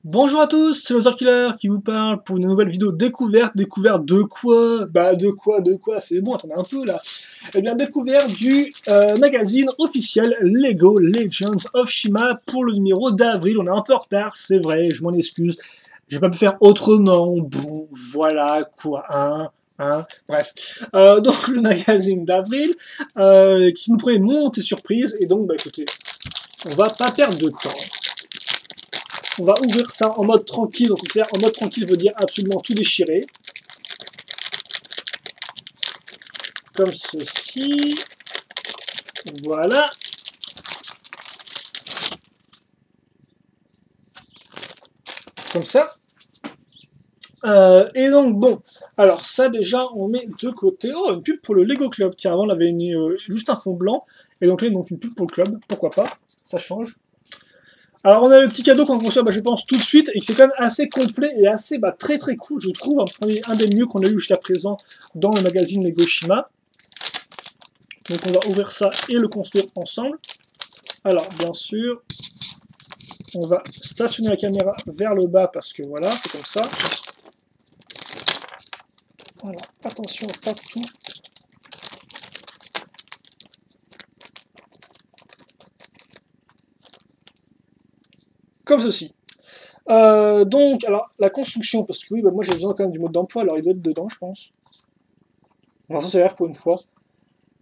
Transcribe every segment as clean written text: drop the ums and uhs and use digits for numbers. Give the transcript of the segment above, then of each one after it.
Bonjour à tous, c'est Loser Killer qui vous parle pour une nouvelle vidéo découverte. Découverte de quoi? De quoi? C'est bon, attendez un peu là. Eh bien, découverte du magazine officiel Lego Legends of Shima pour le numéro d'avril. On est un peu en retard, c'est vrai, je m'en excuse. J'ai pas pu faire autrement. Bon, voilà quoi, bref. Donc, le magazine d'avril qui nous promet monte et surprise. Et donc, bah écoutez, on va pas perdre de temps. On va ouvrir ça en mode tranquille. Donc, clair, en mode tranquille veut dire absolument tout déchirer. Comme ceci. Voilà. Comme ça. Et donc, bon. Alors, ça, déjà, on met de côté. Oh, une pub pour le Lego Club. Tiens, avant, on avait mis juste un fond blanc. Et donc là, donc, une pub pour le club. Pourquoi pas? Ça change. Alors on a le petit cadeau qu'on reçoit, je pense, tout de suite, et qui est quand même assez complet et assez très très cool, je trouve, un des mieux qu'on a eu jusqu'à présent dans le magazine Lego Shima. Donc on va ouvrir ça et le construire ensemble. Alors bien sûr, on va stationner la caméra vers le bas parce que voilà, c'est comme ça. Voilà, attention, pas tout. Comme ceci. Donc, alors, la construction, parce que oui, moi j'ai besoin quand même du mode d'emploi, alors il doit être dedans, je pense. On va s'en servir pour une fois.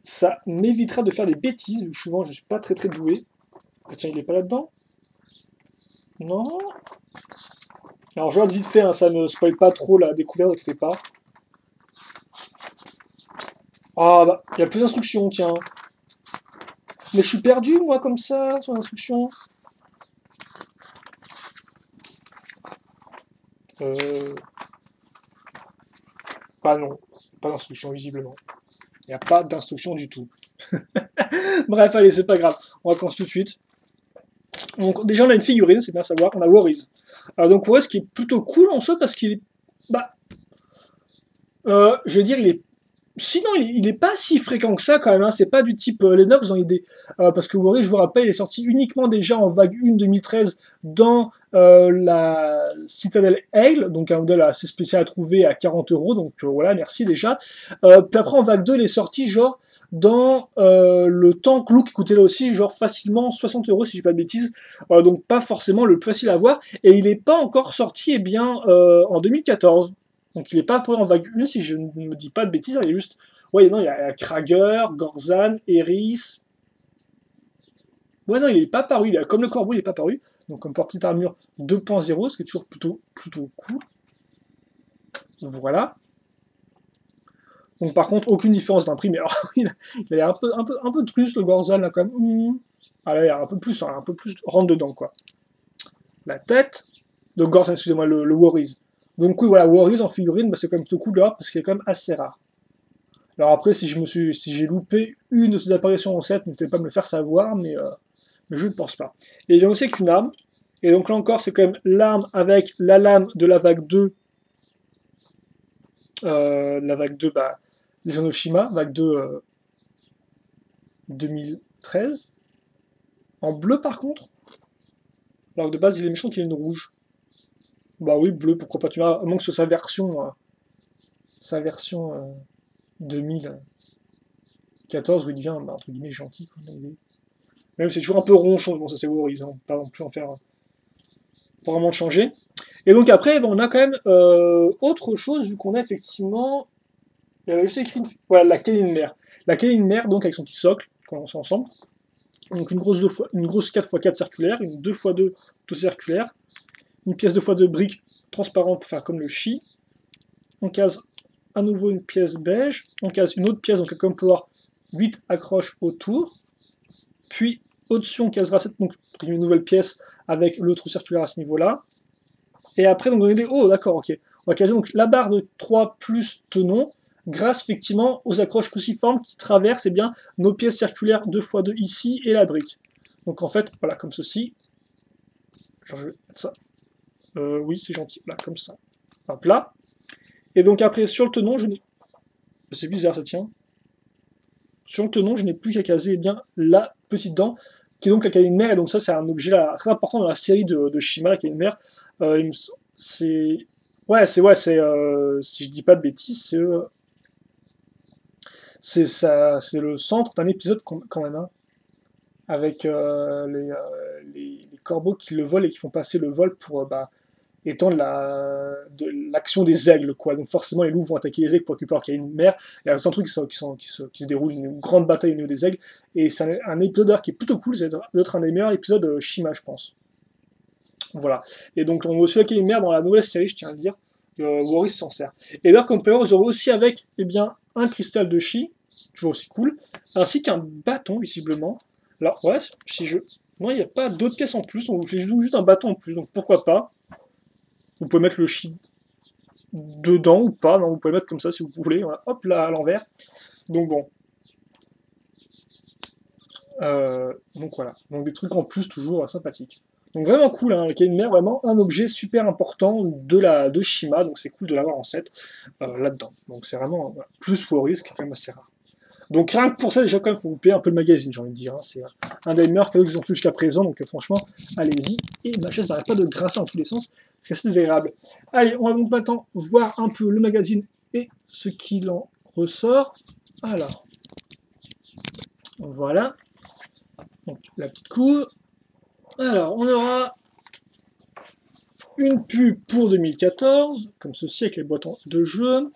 Ça m'évitera de faire des bêtises, vu que souvent je suis pas très doué. Ah, tiens, il est pas là-dedans? Non. Alors je regarde vite fait, ça ne spoil pas trop la découverte, etc. pas. Ah bah, il y a plus d'instructions, tiens. Mais je suis perdu, moi, comme ça, sur l'instruction. Euh... Ah non, pas d'instruction, visiblement. Il n'y a pas d'instruction du tout. Bref, allez, c'est pas grave. On va commencer tout de suite. Donc, déjà, on a une figurine, c'est bien à savoir. On a Worries. Donc, Worries qui est plutôt cool en soi parce qu'il est. Bah. Je veux dire, il est. Sinon, il est pas si fréquent que ça quand même. C'est pas du type Lennox dans l'idée. Parce que Worries, je vous rappelle, il est sorti uniquement déjà en vague 1 2013 dans la Citadel Aigle, donc un modèle assez spécial à trouver à 40 €. Donc voilà, merci déjà. Puis après, en vague 2, il est sorti genre dans le Tank Look qui coûtait là aussi genre facilement 60 € si je dis pas de bêtises, donc pas forcément le plus facile à voir, et il n'est pas encore sorti en 2014, donc il n'est pas apparu en vague 1 si je ne me dis pas de bêtises, il y a juste, ouais non, il y a Krager, Gorzan, Eris, ouais non il n'est pas apparu, comme le corbeau il n'est pas apparu, donc comme pour petite armure 2.0, ce qui est toujours plutôt cool, voilà. Donc par contre, aucune différence d'un prix, mais alors, il a l'air un peu truce le Gorzal là quand même. Ah là, il a un peu plus rentre dedans quoi. La tête de Gorzal, excusez-moi, le Worries. Donc oui, voilà, Worries en figurine, c'est quand même plutôt cool là parce qu'il est quand même assez rare. Alors après, si j'ai loupé une de ses apparitions en set, n'hésitez pas à me le faire savoir, mais je ne pense pas. Et il y a aussi qu'une arme. Et donc là encore, c'est quand même l'arme avec la lame de la vague 2. La vague 2, les Shima, vague 2 2013. En bleu par contre. Alors que de base il est méchant qu'il ait une rouge. Bah oui, bleu, pourquoi pas, tu vois, à moins que ce soit sa version 2014 où il devient entre guillemets gentil. Même c'est toujours un peu ronchon, bon ça c'est Worries, hein, pas non plus en faire pour vraiment changer. Et donc après, on a quand même autre chose, vu qu'on a effectivement. Il y avait juste écrit voilà, la Kéline mère. La Kéline mère, donc avec son petit socle, qu'on lance ensemble. Donc une grosse 4x4 circulaire, une 2x2 circulaire, une pièce 2x2 brique transparente pour faire comme le chi. On case à nouveau une pièce beige, on case une autre pièce, donc comme on peut voir 8 accroches autour, puis au-dessus on casera donc une nouvelle pièce avec le trou circulaire à ce niveau-là. Et après, donc, oh d'accord, ok. On va caser donc la barre de 3 plus tenons, grâce effectivement aux accroches cruciformes qui traversent bien nos pièces circulaires 2x2 ici et la brique. Donc en fait, voilà, comme ceci. Genre, je vais mettre ça. Oui, c'est gentil, là, comme ça. Hop là. Et donc après, sur le tenon, je n'ai. C'est bizarre, ça tient. Sur le tenon, je n'ai plus qu'à caser la petite dent, qui est donc la Kéline mère, et donc ça, c'est un objet là, très important dans la série de Shima, la Kéline mère. C'est... Ouais, si je dis pas de bêtises, c'est ça, c'est le centre d'un épisode quand même, hein, avec les corbeaux qui le volent et qui font passer le vol pour étendre l'action des aigles, quoi. Donc forcément, les loups vont attaquer les aigles pour récupérer qu'il y a une mer. Il y a un truc qui se déroule, une grande bataille au niveau des aigles. Et c'est un épisode qui est plutôt cool, c'est peut-être un des meilleurs épisodes Shima, je pense. Voilà. Et donc, on voit aussi qu'il y a une mer dans la nouvelle série, je tiens à le dire. Warris s'en sert. Et d'ailleurs, comme player, vous aurez aussi avec un cristal de chi, toujours aussi cool, ainsi qu'un bâton, visiblement. Alors, ouais, si je. Moi, il n'y a pas d'autres pièces en plus, on vous fait juste un bâton en plus, donc pourquoi pas. Vous pouvez mettre le chi dedans ou pas, non, vous pouvez mettre comme ça si vous voulez, voilà. Hop là, à l'envers. Donc bon. Donc voilà, donc des trucs en plus toujours sympathiques. Donc vraiment cool, hein, une mer, vraiment un objet super important de Shima, donc c'est cool de l'avoir en set là-dedans. Donc c'est vraiment plus Warriors, qui est quand même assez rare. Donc rien que pour ça, déjà quand même, il faut vous payer un peu le magazine, j'ai envie de dire. Hein. C'est un des meilleurs cadeaux qu'ils ont fait jusqu'à présent, donc franchement, allez-y. Et ma chaise n'arrête pas de grincer dans tous les sens, c'est assez désagréable. Allez, on va donc maintenant voir un peu le magazine et ce qu'il en ressort. Alors, voilà. Donc la petite couve. Alors, on aura une pub pour 2014, comme ceci avec les boîtes de jeu.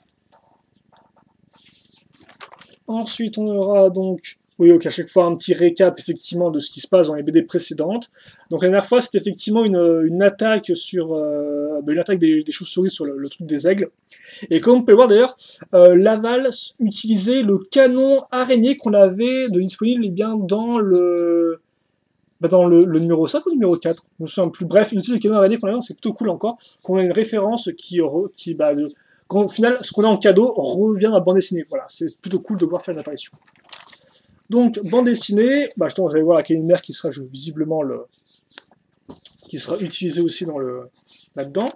Ensuite, on aura donc, oui, ok, à chaque fois un petit récap effectivement de ce qui se passe dans les BD précédentes. Donc la dernière fois, c'était effectivement une attaque sur une attaque des chauves-souris sur le truc des aigles. Et comme on peut voir d'ailleurs, Laval utilisait le canon araignée qu'on avait de disponible bien dans le numéro 5 ou le numéro 4, je me souviens plus. Bref, il utilise le canon araignée qu'on a, c'est plutôt cool encore, qu'on a une référence quand au final, ce qu'on a en cadeau revient à la bande dessinée. Voilà, c'est plutôt cool de voir faire une apparition. Donc, bande dessinée, justement, vous allez voir la Kane Mère qui sera visiblement qui sera utilisé aussi là-dedans.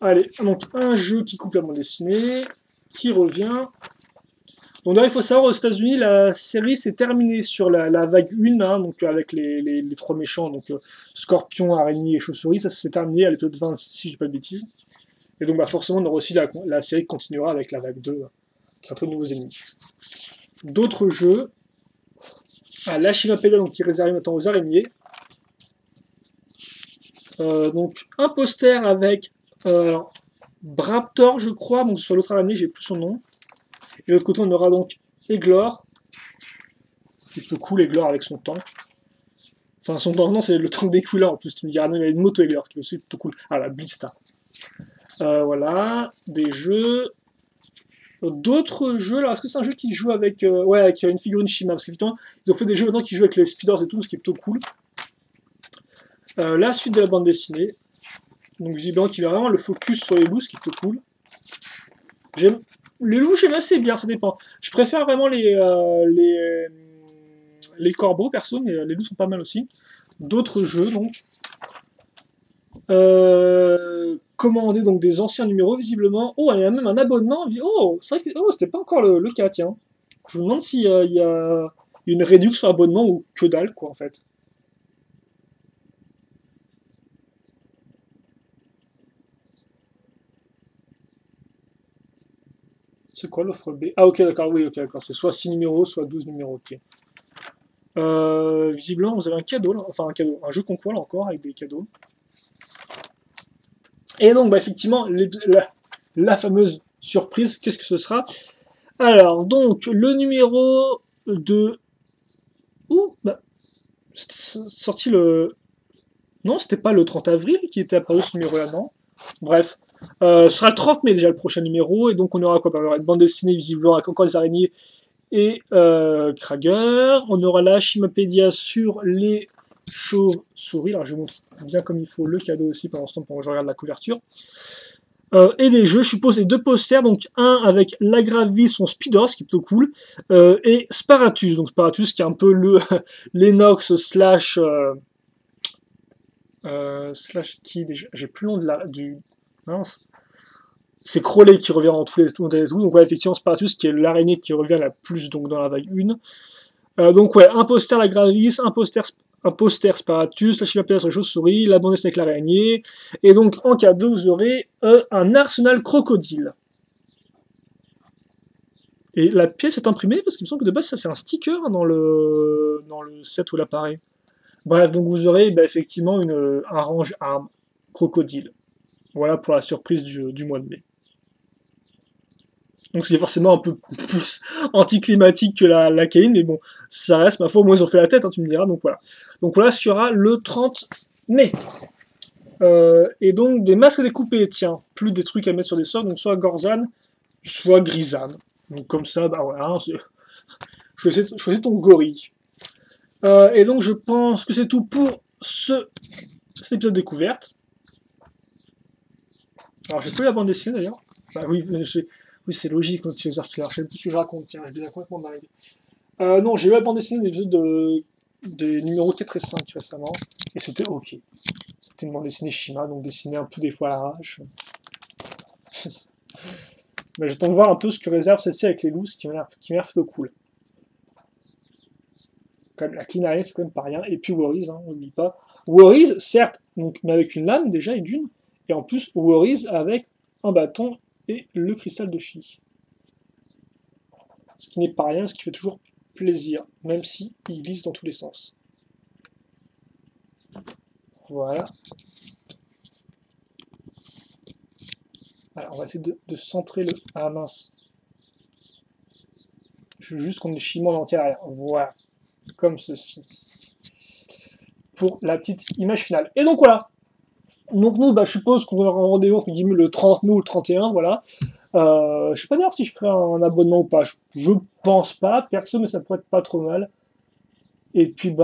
Allez, donc un jeu qui coupe la bande dessinée, qui revient. Donc là, il faut savoir, aux États-Unis, la série s'est terminée sur la vague 1, hein, donc avec les trois méchants, donc Scorpion, Araignée et Chauve-souris. Ça s'est terminé à l'épisode 20, si je dis pas de bêtises. Et donc forcément, on aura aussi la série qui continuera avec la vague 2, qui est un peu de nouveaux ennemis. D'autres jeux. La Chimapédia, donc qui est réservé maintenant aux araignées. Donc un poster avec Braptor, je crois, donc sur l'autre araignée, j'ai plus son nom. Et de l'autre côté, on aura donc Eglor. C'est plutôt cool, Eglor avec son tank. Enfin, son tank, non, c'est le tank des couleurs en plus. Tu me diras, non, il y a une moto Eglor qui est aussi plutôt cool. Ah, la Blista. Voilà, des jeux. D'autres jeux, alors est-ce que c'est un jeu qui joue avec une figurine Shima? Parce qu'effectivement, ils ont fait des jeux maintenant qui jouent avec les speeders et tout, ce qui est plutôt cool. La suite de la bande dessinée. Donc, visiblement, qui va vraiment le focus sur les loups, ce qui est plutôt cool. Les loups, j'aime assez bien, ça dépend. Je préfère vraiment les corbeaux, perso, mais les loups sont pas mal aussi. D'autres jeux, donc. Commander donc des anciens numéros, visiblement. Oh, il y a même un abonnement. Oh, c'est vrai que c'était pas encore le cas, tiens. Je me demande s'il y a une réduction sur abonnement ou que dalle, quoi, en fait. C'est quoi l'offre B? Ah, ok, d'accord, oui, ok, d'accord. C'est soit 6 numéros, soit 12 numéros, ok. Visiblement, vous avez un cadeau, là. Enfin, un jeu concours, là, encore, avec des cadeaux. Et donc, effectivement, la fameuse surprise, qu'est-ce que ce sera? Alors, donc, le numéro de... Ouh, c'était sorti le... Non, c'était pas le 30 avril qui était apparu ce numéro-là, non? Bref. Ce sera le 30 mai déjà le prochain numéro, et donc on aura quoi? On aura une bande dessinée visiblement avec encore les araignées et Krager. On aura la Chimapédia sur les chauves-souris. Alors je vous montre bien comme il faut le cadeau aussi pendant ce temps pendant que je regarde la couverture. Et des jeux, je suppose, les deux posters, donc un avec l'Agravis, son Speedos, qui est plutôt cool, et Sparatus, donc Sparatus qui est un peu l'Enox slash qui déjà, j'ai plus long du mince. C'est Crowley qui revient dans tous les donc ouais, effectivement Sparatus qui est l'araignée qui revient la plus donc dans la vague 1. Donc ouais, un poster la Gravis, un poster un poster Sparatus, la chevalier sur les chauves-souris, la bande dessinée avec l'araignée, et donc en cadeau vous aurez un arsenal crocodile. Et la pièce est imprimée parce qu'il me semble que de base ça c'est un sticker hein, dans le set où elle apparaît. Bref, donc vous aurez effectivement un range arme crocodile. Voilà pour la surprise du mois de mai. Donc c'est forcément un peu plus anticlimatique que la Kane, mais bon, ça reste, ma foi, au moins ils ont fait la tête, hein, tu me diras, donc voilà. Donc voilà ce qu'il y aura le 30 mai. Et donc des masques découpés, tiens, plus des trucs à mettre sur des sorts, donc soit Gorzan, soit Grisane. Donc comme ça, bah voilà, hein, choisis ton gorille. Et donc je pense que c'est tout pour cet épisode découverte. Alors j'ai pas eu la bande dessinée d'ailleurs. Bah oui, c'est logique quand tu es Killer. Je sais plus ce que je raconte, tiens, j'ai déjà complètement dingue. Non, j'ai eu la bande dessinée des épisodes des numéros 4 et 5 récemment, et c'était ok. C'était une bande dessinée Shima, donc dessinée un peu des fois à l'arrache. Mais j'attends de voir un peu ce que réserve celle-ci avec les looses qui m'a l'air plutôt cool. Quand même, la Clean Arena, c'est quand même pas rien. Et puis Worries, hein, on n'oublie pas. Worries, certes, donc, mais avec une lame déjà et d'une. Et en plus, Worries avec un bâton et le cristal de chi. Ce qui n'est pas rien, ce qui fait toujours plaisir, même si il glisse dans tous les sens. Voilà. Alors, on va essayer de centrer le... Ah mince. Je veux juste qu'on ait Shima en entier arrière. Voilà. Comme ceci. Pour la petite image finale. Et donc voilà. Donc nous, je suppose qu'on aura un rendez-vous entre guillemets le 30 mai ou le 31, voilà. Je sais pas d'ailleurs si je ferai un abonnement ou pas. Je pense pas, perso, mais ça pourrait être pas trop mal. Et puis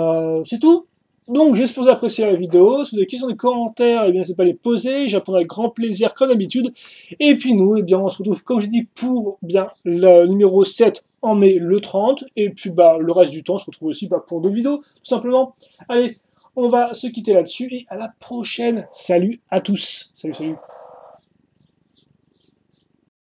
c'est tout. Donc j'espère que vous avez apprécié la vidéo. Si vous avez des questions, des commentaires, eh bien n'hésitez pas à les poser. J'apprendrai avec grand plaisir comme d'habitude. Et puis nous, eh bien on se retrouve comme j'ai dit pour le numéro 7 en mai le 30. Et puis le reste du temps, on se retrouve aussi pour d'autres vidéos, tout simplement. Allez, on va se quitter là-dessus et à la prochaine. Salut à tous. Salut, salut.